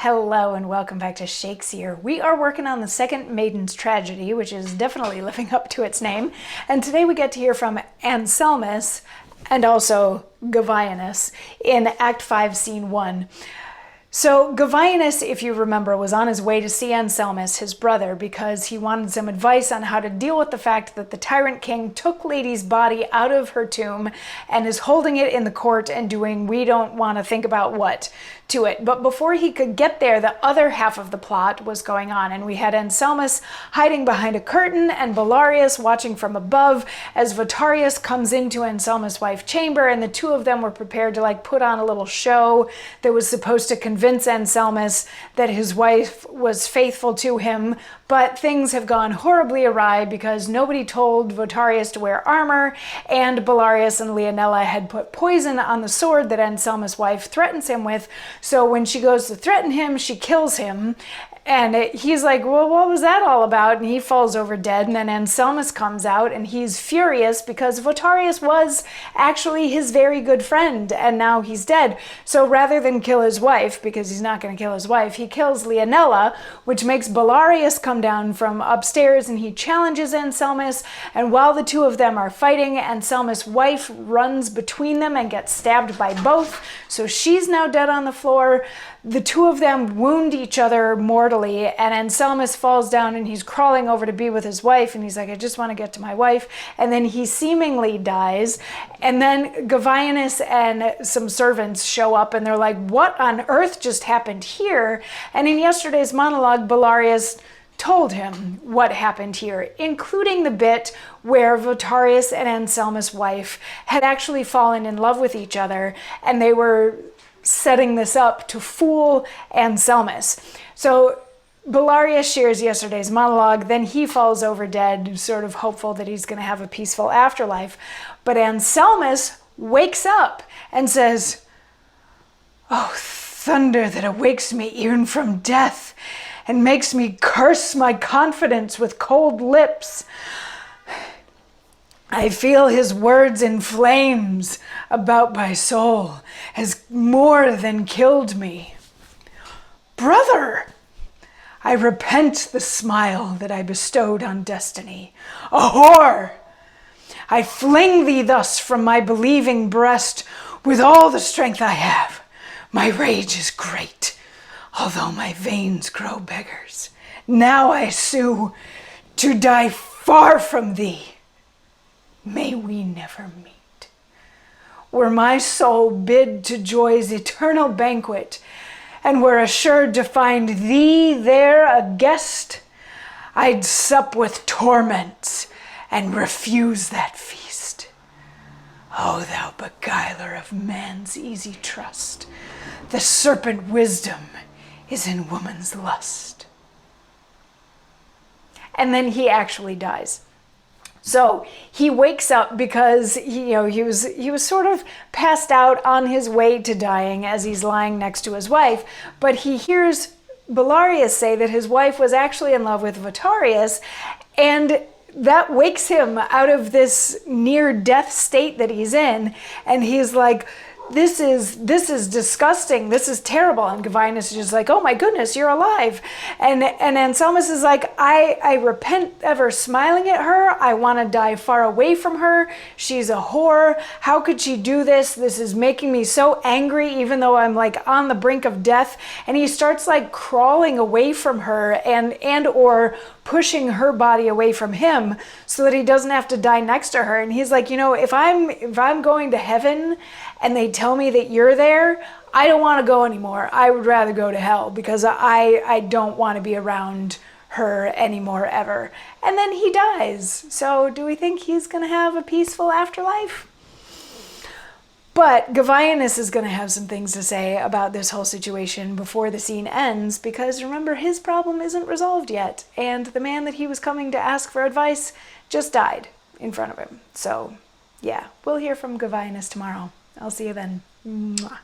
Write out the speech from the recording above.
Hello and welcome back to Shakesyear. We are working on the second Maiden's tragedy, which is definitely living up to its name. And today we get to hear from Anselmus and also Govianus in Act 5, Scene 1. So Govianus, if you remember, was on his way to see Anselmus, his brother, because he wanted some advice on how to deal with the fact that the tyrant king took Lady's body out of her tomb and is holding it in the court and doing we don't want to think about what to it. But before he could get there, the other half of the plot was going on, and we had Anselmus hiding behind a curtain and Belarius watching from above as Votarius comes into Anselmus' wife's chamber, and the two of them were prepared to put on a little show that was supposed to convince Anselmus that his wife was faithful to him. But things have gone horribly awry because nobody told Votarius to wear armor, and Belarius and Leonela had put poison on the sword that Anselmus' wife threatens him with. So when she goes to threaten him, she kills him. And he's like, well, what was that all about? And he falls over dead. And then Anselmus comes out and he's furious because Votarius was actually his very good friend. And now he's dead. So rather than kill his wife, because he's not going to kill his wife, he kills Leonela, which makes Belarius come down from upstairs and he challenges Anselmus. And while the two of them are fighting, Anselmus' wife runs between them and gets stabbed by both. So she's now dead on the floor. The two of them wound each other mortally, and Anselmus falls down and he's crawling over to be with his wife, and he's like, I just want to get to my wife. And then he seemingly dies. And then Govianus and some servants show up and they're like, what on earth just happened here? And in yesterday's monologue, Belarius told him what happened here, including the bit where Votarius and Anselmus' wife had actually fallen in love with each other, and they were setting this up to fool Anselmus. So Belarius shares yesterday's monologue, then he falls over dead, sort of hopeful that he's going to have a peaceful afterlife. But Anselmus wakes up and says, oh, thunder that awakes me even from death and makes me curse my confidence with cold lips. I feel his words in flames about my soul has more than killed me. Brother, I repent the smile that I bestowed on destiny. A whore! I fling thee thus from my believing breast with all the strength I have. My rage is great, although my veins grow beggars. Now I sue to die far from thee. May we never meet. Were my soul bid to joy's eternal banquet, and were assured to find thee there a guest, I'd sup with torments and refuse that feast. O thou beguiler of man's easy trust, the serpent wisdom is in woman's lust. And then he actually dies. So he wakes up because he was sort of passed out on his way to dying as he's lying next to his wife, but he hears Belarius say that his wife was actually in love with Votarius, and that wakes him out of this near-death state that he's in, and he's like, this is disgusting. This is terrible. And Govianus is just like, oh my goodness, you're alive. And Anselmus is like, I repent ever smiling at her. I want to die far away from her. She's a whore. How could she do this? This is making me so angry, even though I'm on the brink of death. And he starts crawling away from her and or pushing her body away from him so that he doesn't have to die next to her. And he's like, if I'm going to heaven and they tell me that you're there, I don't want to go anymore. I would rather go to hell because I don't want to be around her anymore ever. And then he dies. So do we think he's going to have a peaceful afterlife? But Govianus is going to have some things to say about this whole situation before the scene ends, because remember, his problem isn't resolved yet, and the man that he was coming to ask for advice just died in front of him. So yeah, we'll hear from Govianus tomorrow. I'll see you then. Mwah.